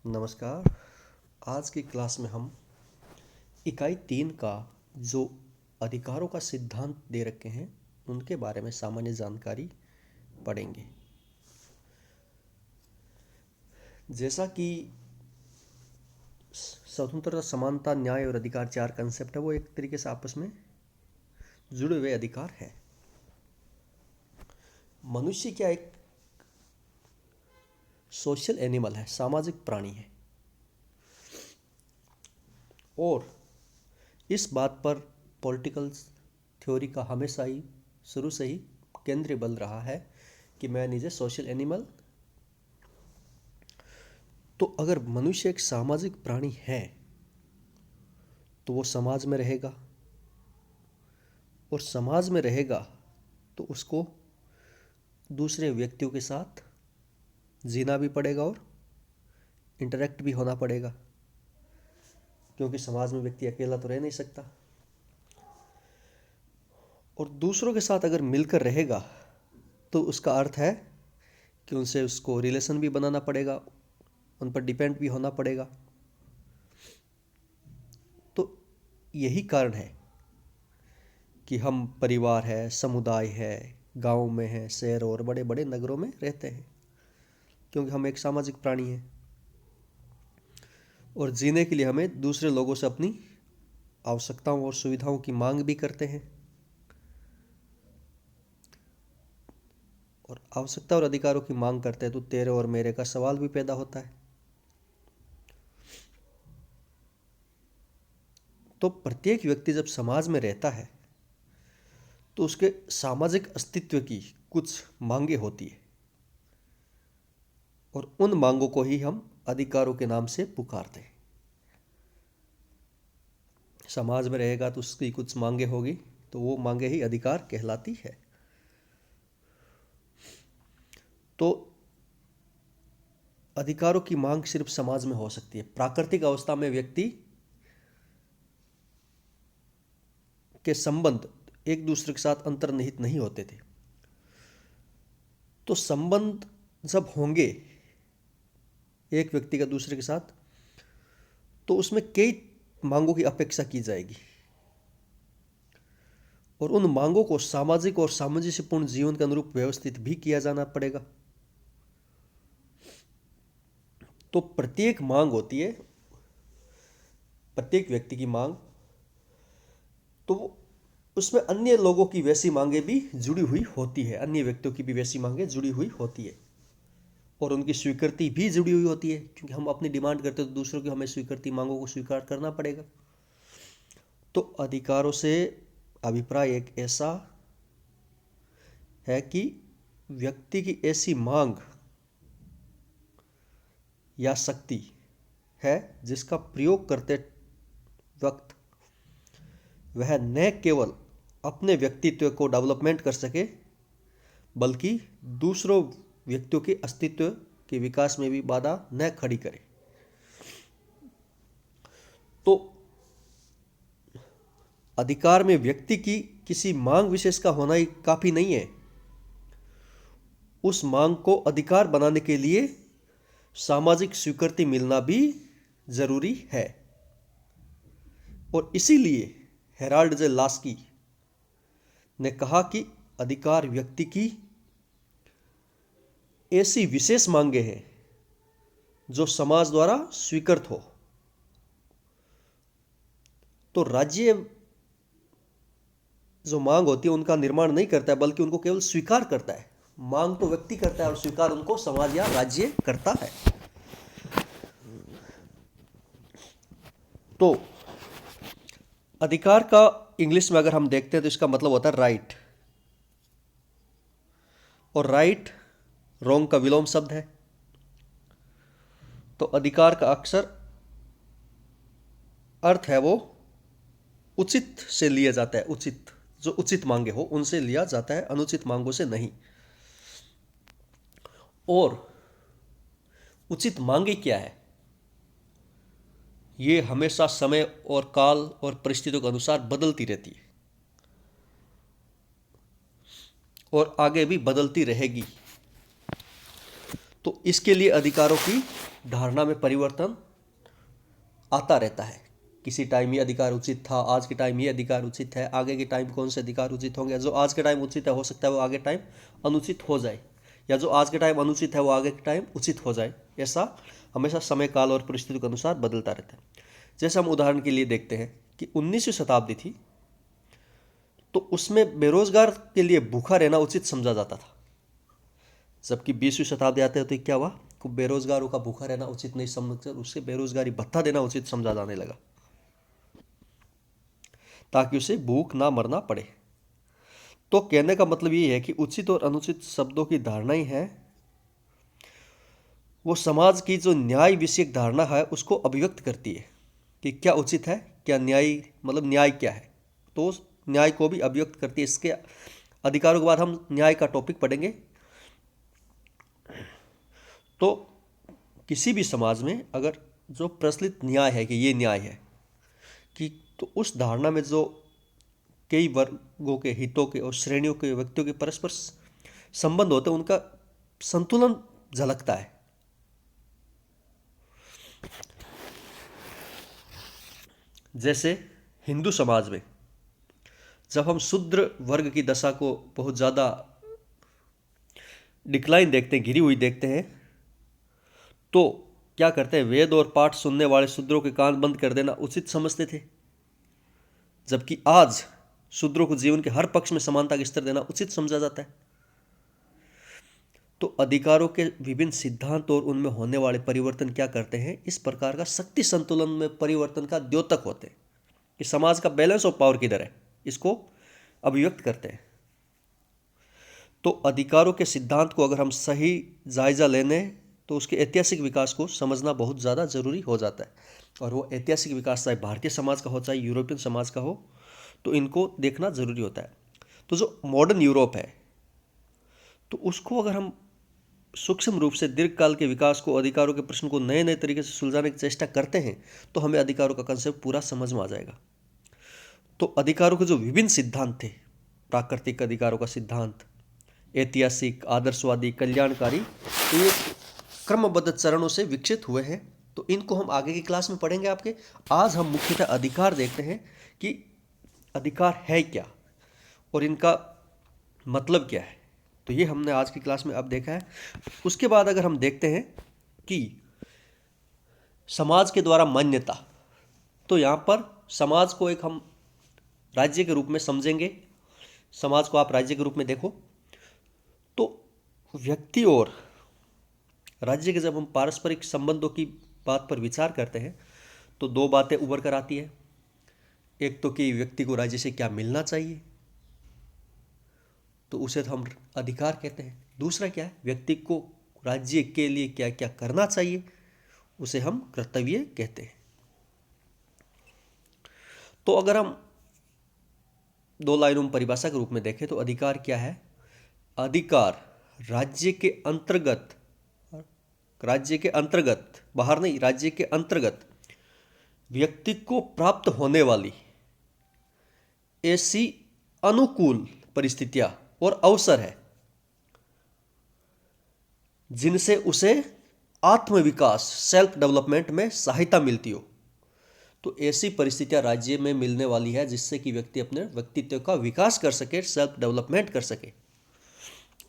नमस्कार। आज की क्लास में हम इकाई 3 का जो अधिकारों का सिद्धांत दे रखे हैं उनके बारे में सामान्य जानकारी पढ़ेंगे। जैसा कि स्वतंत्रता, समानता, न्याय और अधिकार 4 कंसेप्ट है, वो एक तरीके से आपस में जुड़े हुए अधिकार हैं। मनुष्य क्या एक सोशल एनिमल है, सामाजिक प्राणी है, और इस बात पर पॉलिटिकल थ्योरी का हमेशा ही शुरू से ही केंद्रीय बल रहा है कि man is a social animal. तो अगर मनुष्य एक सामाजिक प्राणी है तो वो समाज में रहेगा, और समाज में रहेगा तो उसको दूसरे व्यक्तियों के साथ जीना भी पड़ेगा और इंटरेक्ट भी होना पड़ेगा, क्योंकि समाज में व्यक्ति अकेला तो रह नहीं सकता। और दूसरों के साथ अगर मिलकर रहेगा तो उसका अर्थ है कि उनसे उसको रिलेशन भी बनाना पड़ेगा, उन पर डिपेंड भी होना पड़ेगा। तो यही कारण है कि हम परिवार है, समुदाय है, गांव में है, शहर और बड़े बड़े नगरों में रहते हैं, क्योंकि हम एक सामाजिक प्राणी हैं और जीने के लिए हमें दूसरे लोगों से अपनी आवश्यकताओं और सुविधाओं की मांग भी करते हैं। और आवश्यकता और अधिकारों की मांग करते हैं तो तेरे और मेरे का सवाल भी पैदा होता है। तो प्रत्येक व्यक्ति जब समाज में रहता है तो उसके सामाजिक अस्तित्व की कुछ मांगे होती है, और उन मांगों को ही हम अधिकारों के नाम से पुकारते हैं। समाज में रहेगा तो उसकी कुछ मांगे होगी, तो वो मांगे ही अधिकार कहलाती है। तो अधिकारों की मांग सिर्फ समाज में हो सकती है। प्राकृतिक अवस्था में व्यक्ति के संबंध एक दूसरे के साथ अंतर्निहित नहीं होते थे। तो संबंध जब होंगे एक व्यक्ति का दूसरे के साथ, तो उसमें कई मांगों की अपेक्षा की जाएगी, और उन मांगों को सामाजिक और सामंजस्यपूर्ण जीवन के अनुरूप व्यवस्थित भी किया जाना पड़ेगा। तो प्रत्येक मांग होती है, प्रत्येक व्यक्ति की मांग, तो उसमें अन्य लोगों की वैसी मांगे भी जुड़ी हुई होती है, अन्य व्यक्तियों की भी वैसी मांगे जुड़ी हुई होती है, और उनकी स्वीकृति भी जुड़ी हुई होती है, क्योंकि हम अपनी डिमांड करते हैं तो दूसरों की हमें स्वीकृति, मांगों को स्वीकार करना पड़ेगा। तो अधिकारों से अभिप्राय एक ऐसा है कि व्यक्ति की ऐसी मांग या शक्ति है जिसका प्रयोग करते वक्त वह न केवल अपने व्यक्तित्व को डेवलपमेंट कर सके, बल्कि दूसरों व्यक्तियों के अस्तित्व के विकास में भी बाधा न खड़ी करे। तो अधिकार में व्यक्ति की किसी मांग विशेष का होना ही काफी नहीं है। उस मांग को अधिकार बनाने के लिए सामाजिक स्वीकृति मिलना भी जरूरी है। और इसीलिए हेराल्ड जे लास्की ने कहा कि अधिकार व्यक्ति की ऐसी विशेष मांगे हैं जो समाज द्वारा स्वीकृत हो। तो राज्य जो मांग होती है उनका निर्माण नहीं करता है, बल्कि उनको केवल स्वीकार करता है। मांग तो व्यक्ति करता है और स्वीकार उनको समाज या राज्य करता है। तो अधिकार का इंग्लिश में अगर हम देखते हैं तो इसका मतलब होता है राइट, और राइट रॉन्ग का विलोम शब्द है। तो अधिकार का अक्सर अर्थ है वो उचित से लिया जाता है, उचित, जो उचित मांगे हो उनसे लिया जाता है, अनुचित मांगों से नहीं। और उचित मांगे क्या है, ये हमेशा समय और काल और परिस्थितियों के अनुसार बदलती रहती है और आगे भी बदलती रहेगी। तो इसके लिए अधिकारों की धारणा में परिवर्तन आता रहता है। किसी टाइम ये अधिकार उचित था, आज के टाइम ये अधिकार उचित है, आगे के टाइम कौन से अधिकार उचित होंगे। जो आज के टाइम उचित है हो सकता है वो आगे टाइम अनुचित हो जाए, या जो आज के टाइम अनुचित है वो आगे के टाइम उचित हो जाए। ऐसा हमेशा समय काल और परिस्थिति के अनुसार बदलता रहता है। जैसे हम उदाहरण के लिए देखते हैं कि 19वीं शताब्दी थी, तो उसमें बेरोजगार के लिए भूखा रहना उचित समझा जाता था। जबकि 20वीं शताब्दी आते होते क्या हुआ, को बेरोजगारों का भूखा रहना उचित नहीं समझकर उससे बेरोजगारी भत्ता देना उचित समझा जाने लगा, ताकि उसे भूख ना मरना पड़े। तो कहने का मतलब ये है कि उचित और अनुचित शब्दों की धारणाएं हैं, वो समाज की जो न्याय विषयक धारणा है उसको अभिव्यक्त करती है कि क्या उचित है, क्या न्याय, मतलब न्याय क्या है। तो न्याय को भी अभिव्यक्त करती है। इसके अधिकारों के बाद हम न्याय का टॉपिक पढ़ेंगे। तो किसी भी समाज में अगर जो प्रचलित न्याय है कि ये न्याय है कि, तो उस धारणा में जो कई वर्गों के हितों के और श्रेणियों के व्यक्तियों के परस्पर संबंध होते हैं, उनका संतुलन झलकता है। जैसे हिंदू समाज में जब हम शूद्र वर्ग की दशा को बहुत ज़्यादा डिक्लाइन देखते हैं, गिरी हुई देखते हैं, तो क्या करते हैं, वेद और पाठ सुनने वाले शूद्रों के कान बंद कर देना उचित समझते थे। जबकि आज शूद्रों को जीवन के हर पक्ष में समानता का स्तर देना उचित समझा जाता है। तो अधिकारों के विभिन्न सिद्धांत और उनमें होने वाले परिवर्तन क्या करते हैं, इस प्रकार का शक्ति संतुलन में परिवर्तन का द्योतक होते हैं कि समाज का बैलेंस ऑफ पावर किधर है, इसको अभिव्यक्त करते हैं। तो अधिकारों के सिद्धांत को अगर हम सही जायजा लेने तो उसके ऐतिहासिक विकास को समझना बहुत ज़्यादा जरूरी हो जाता है। और वो ऐतिहासिक विकास चाहे भारतीय समाज का हो चाहे यूरोपियन समाज का हो, तो इनको देखना जरूरी होता है। तो जो मॉडर्न यूरोप है, तो उसको अगर हम सूक्ष्म रूप से दीर्घकाल के विकास को, अधिकारों के प्रश्न को नए नए तरीके से सुलझाने की चेष्टा करते हैं, तो हमें अधिकारों का कंसेप्ट पूरा समझ में आ जाएगा। तो अधिकारों के जो विभिन्न सिद्धांत थे, प्राकृतिक अधिकारों का सिद्धांत, ऐतिहासिक, आदर्शवादी, कल्याणकारी, तो ये क्रमबद्ध चरणों से विकसित हुए हैं। तो इनको हम आगे की क्लास में पढ़ेंगे आपके। आज हम मुख्यतः अधिकार देखते हैं कि अधिकार है क्या और इनका मतलब क्या है। तो ये हमने आज की क्लास में अब देखा है। उसके बाद अगर हम देखते हैं कि समाज के द्वारा मान्यता, तो यहाँ पर समाज को एक हम राज्य के रूप में समझेंगे। समाज को आप राज्य के रूप में देखो। तो व्यक्ति और राज्य के जब हम पारस्परिक संबंधों की बात पर विचार करते हैं, तो दो बातें उभर कर आती है। एक तो कि व्यक्ति को राज्य से क्या मिलना चाहिए, तो उसे तो हम अधिकार कहते हैं। दूसरा क्या है, व्यक्ति को राज्य के लिए क्या क्या करना चाहिए, उसे हम कर्तव्य कहते हैं। तो अगर हम दो लाइनों में परिभाषा के रूप में देखें तो अधिकार क्या है, अधिकार राज्य के अंतर्गत, बाहर नहीं, राज्य के अंतर्गत व्यक्ति को प्राप्त होने वाली ऐसी अनुकूल परिस्थितियां और अवसर है जिनसे उसे आत्मविकास, सेल्फ डेवलपमेंट में सहायता मिलती हो। तो ऐसी परिस्थितियां राज्य में मिलने वाली है जिससे कि व्यक्ति अपने व्यक्तित्व का विकास कर सके, सेल्फ डेवलपमेंट कर सके।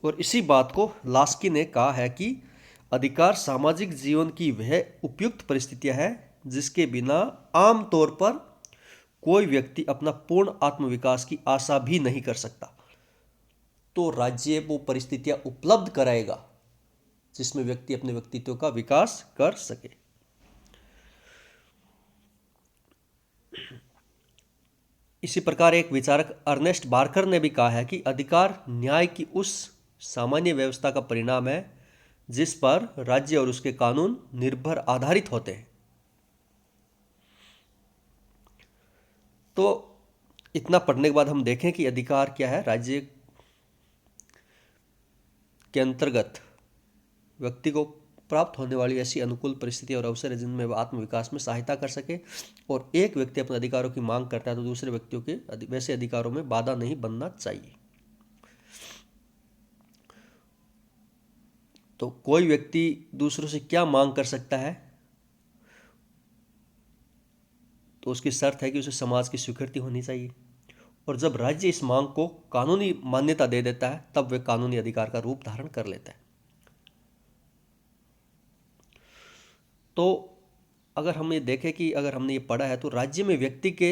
और इसी बात को लास्की ने कहा है कि अधिकार सामाजिक जीवन की वह उपयुक्त परिस्थितियां है जिसके बिना आमतौर पर कोई व्यक्ति अपना पूर्ण आत्मविकास की आशा भी नहीं कर सकता। तो राज्य वो परिस्थितियां उपलब्ध कराएगा जिसमें व्यक्ति अपने व्यक्तित्व का विकास कर सके। इसी प्रकार एक विचारक अर्नेस्ट बार्कर ने भी कहा है कि अधिकार न्याय की उस सामान्य व्यवस्था का परिणाम है जिस पर राज्य और उसके कानून निर्भर आधारित होते हैं। तो इतना पढ़ने के बाद हम देखें कि अधिकार क्या है। राज्य के अंतर्गत व्यक्ति को प्राप्त होने वाली ऐसी अनुकूल परिस्थिति और अवसर है जिनमें वह आत्मविकास में सहायता कर सके। और एक व्यक्ति अपने अधिकारों की मांग करता है तो दूसरे व्यक्तियों के वैसे अधिकारों में बाधा नहीं बनना चाहिए। तो कोई व्यक्ति दूसरों से क्या मांग कर सकता है, तो उसकी शर्त है कि उसे समाज की स्वीकृति होनी चाहिए। और जब राज्य इस मांग को कानूनी मान्यता दे देता है तब वे कानूनी अधिकार का रूप धारण कर लेता है। तो अगर हम ये देखें कि अगर हमने ये पढ़ा है तो राज्य में व्यक्ति के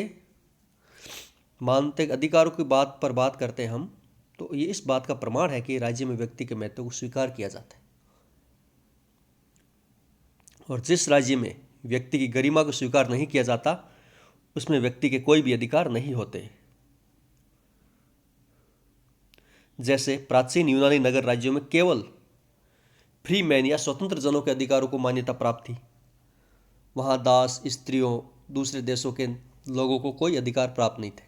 मानते अधिकारों की बात करते हैं हम, तो ये इस बात का प्रमाण है कि राज्य में व्यक्ति के महत्व को स्वीकार किया जाता है। और जिस राज्य में व्यक्ति की गरिमा को स्वीकार नहीं किया जाता उसमें व्यक्ति के कोई भी अधिकार नहीं होते। जैसे प्राचीन यूनानी नगर राज्यों में केवल फ्री मैन या स्वतंत्र जनों के अधिकारों को मान्यता प्राप्त थी। वहां दास, स्त्रियों, दूसरे देशों के लोगों को कोई अधिकार प्राप्त नहीं थे।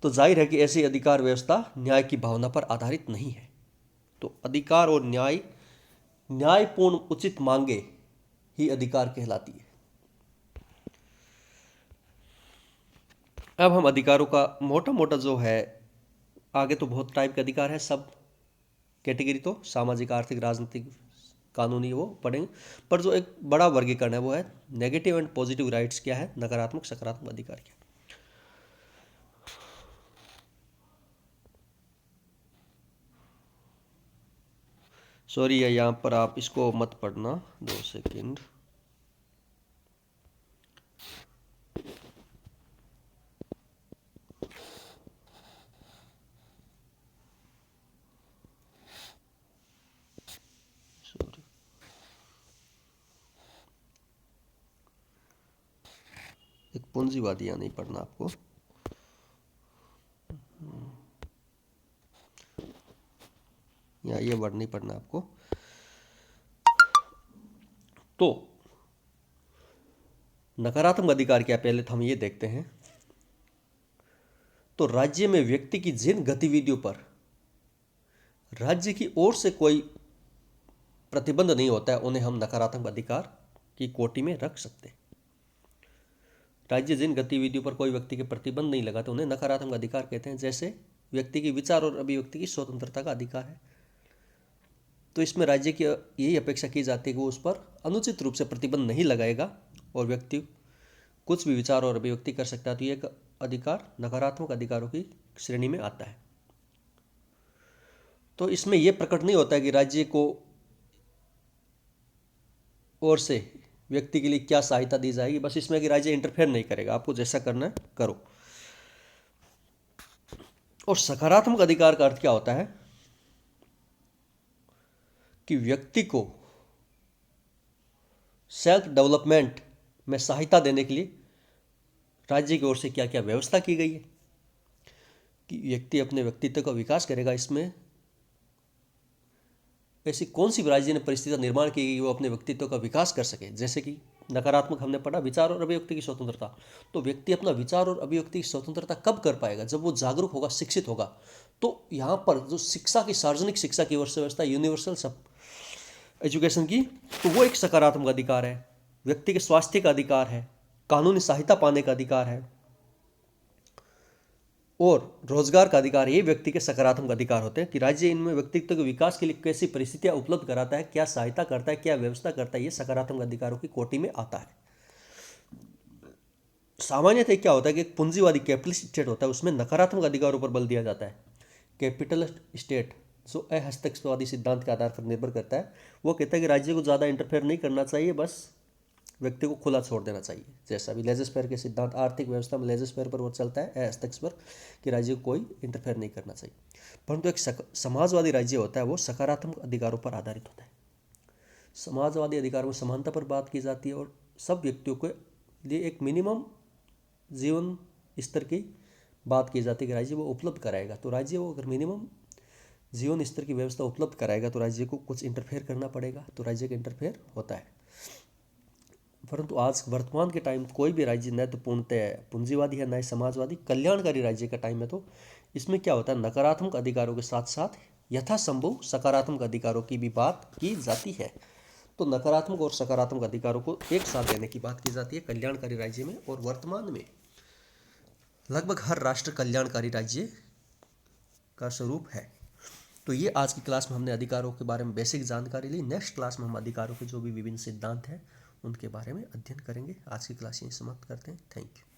तो जाहिर है कि ऐसी अधिकार व्यवस्था न्याय की भावना पर आधारित नहीं है। तो अधिकार और न्यायपूर्ण उचित मांगे ही अधिकार कहलाती है। अब हम अधिकारों का मोटा मोटा जो है, आगे तो बहुत टाइप के अधिकार है, सब कैटेगरी तो सामाजिक, आर्थिक, राजनीतिक, कानूनी वो पढ़ेंगे, पर जो एक बड़ा वर्गीकरण है वो है नेगेटिव एंड पॉजिटिव राइट्स क्या है, नकारात्मक सकारात्मक अधिकार क्या है। सॉरी है, यहाँ पर आप इसको मत पढ़ना, 2 सेकेंड। सॉरी, एक पूंजीवादी यहाँ नहीं पढ़ना आपको, या ये वर्ड नहीं पढ़ना आपको। तो नकारात्मक अधिकार क्या, पहले तो हम ये देखते हैं। तो राज्य में व्यक्ति की जिन गतिविधियों पर राज्य की ओर से कोई प्रतिबंध नहीं होता है उन्हें हम नकारात्मक अधिकार की कोटि में रख सकते हैं। राज्य जिन गतिविधियों पर कोई व्यक्ति के प्रतिबंध नहीं लगाते उन्हें नकारात्मक अधिकार कहते हैं। जैसे व्यक्ति की विचार और अभिव्यक्ति की स्वतंत्रता का अधिकार है, तो इसमें राज्य की यही अपेक्षा की जाती है कि वो उस पर अनुचित रूप से प्रतिबंध नहीं लगाएगा और व्यक्ति कुछ भी विचार और अभिव्यक्ति कर सकता है। तो ये एक अधिकार नकारात्मक अधिकारों की श्रेणी में आता है। तो इसमें यह प्रकट नहीं होता है कि राज्य को ओर से व्यक्ति के लिए क्या सहायता दी जाएगी, बस इसमें कि राज्य इंटरफेयर नहीं करेगा, आपको जैसा करना है करो। और सकारात्मक अधिकार का अर्थ क्या होता है कि व्यक्ति को सेल्फ डेवलपमेंट में सहायता देने के लिए राज्य की ओर से क्या क्या व्यवस्था की गई है कि व्यक्ति अपने व्यक्तित्व का विकास करेगा। इसमें ऐसी कौन सी राज्य ने परिस्थिति का निर्माण की कि वो अपने व्यक्तित्व का विकास कर सके। जैसे कि नकारात्मक हमने पढ़ा विचार और अभिव्यक्ति की स्वतंत्रता, तो व्यक्ति अपना विचार और अभिव्यक्ति की स्वतंत्रता कब कर पाएगा, जब वो जागरूक होगा, शिक्षित होगा। तो यहाँ पर जो शिक्षा की, सार्वजनिक शिक्षा की व्यवस्था, यूनिवर्सल सब एजुकेशन की, तो वो एक सकारात्मक अधिकार है। व्यक्ति के स्वास्थ्य का अधिकार है, कानूनी सहायता पाने का अधिकार है और रोजगार का अधिकार, ये व्यक्ति के सकारात्मक अधिकार होते हैं कि राज्य इनमें व्यक्तित्व के विकास के लिए कैसी परिस्थितियां उपलब्ध कराता है, क्या सहायता करता है, क्या व्यवस्था करता है, ये सकारात्मक अधिकारों की कोटि में आता है। सामान्यतः क्या होता है कि एक पूंजीवादी कैपिटलिस्ट स्टेट होता है, उसमें नकारात्मक अधिकारों पर बल दिया जाता है। कैपिटलिस्ट स्टेट जो अहस्तक्षेपवादी सिद्धांत के आधार पर निर्भर करता है, वो कहता है कि राज्य को ज़्यादा इंटरफेयर नहीं करना चाहिए, बस व्यक्ति को खुला छोड़ देना चाहिए। जैसा भी लेजर के सिद्धांत, आर्थिक व्यवस्था में लेजर पर वो चलता है, हस्तक्षेप पर, कि राज्य को कोई इंटरफेयर नहीं करना चाहिए। परंतु एक समाजवादी राज्य होता है वो सकारात्मक अधिकारों पर आधारित होता है। समाजवादी अधिकारों में समानता पर बात की जाती है और सब व्यक्तियों के लिए एक मिनिमम जीवन स्तर की बात की जाती है कि राज्य वो उपलब्ध कराएगा। तो राज्य वो अगर मिनिमम जीवन स्तर की व्यवस्था उपलब्ध कराएगा तो राज्य को कुछ इंटरफेयर करना पड़ेगा, तो राज्य का इंटरफेयर होता है। परंतु आज वर्तमान के टाइम कोई भी राज्य न तो पूर्णतः पूंजीवादी है, न ही समाजवादी, कल्याणकारी राज्य का टाइम है। तो इसमें क्या होता है, नकारात्मक अधिकारों के साथ साथ यथासंभव सकारात्मक अधिकारों की भी बात की जाती है। तो नकारात्मक और सकारात्मक अधिकारों को एक साथ देने की बात की जाती है कल्याणकारी राज्य में। और वर्तमान में लगभग हर राष्ट्र कल्याणकारी राज्य का स्वरूप है। तो ये आज की क्लास में हमने अधिकारों के बारे में बेसिक जानकारी ली। नेक्स्ट क्लास में हम अधिकारों के जो भी विभिन्न सिद्धांत हैं उनके बारे में अध्ययन करेंगे। आज की क्लास यहीं समाप्त करते हैं। Thank you.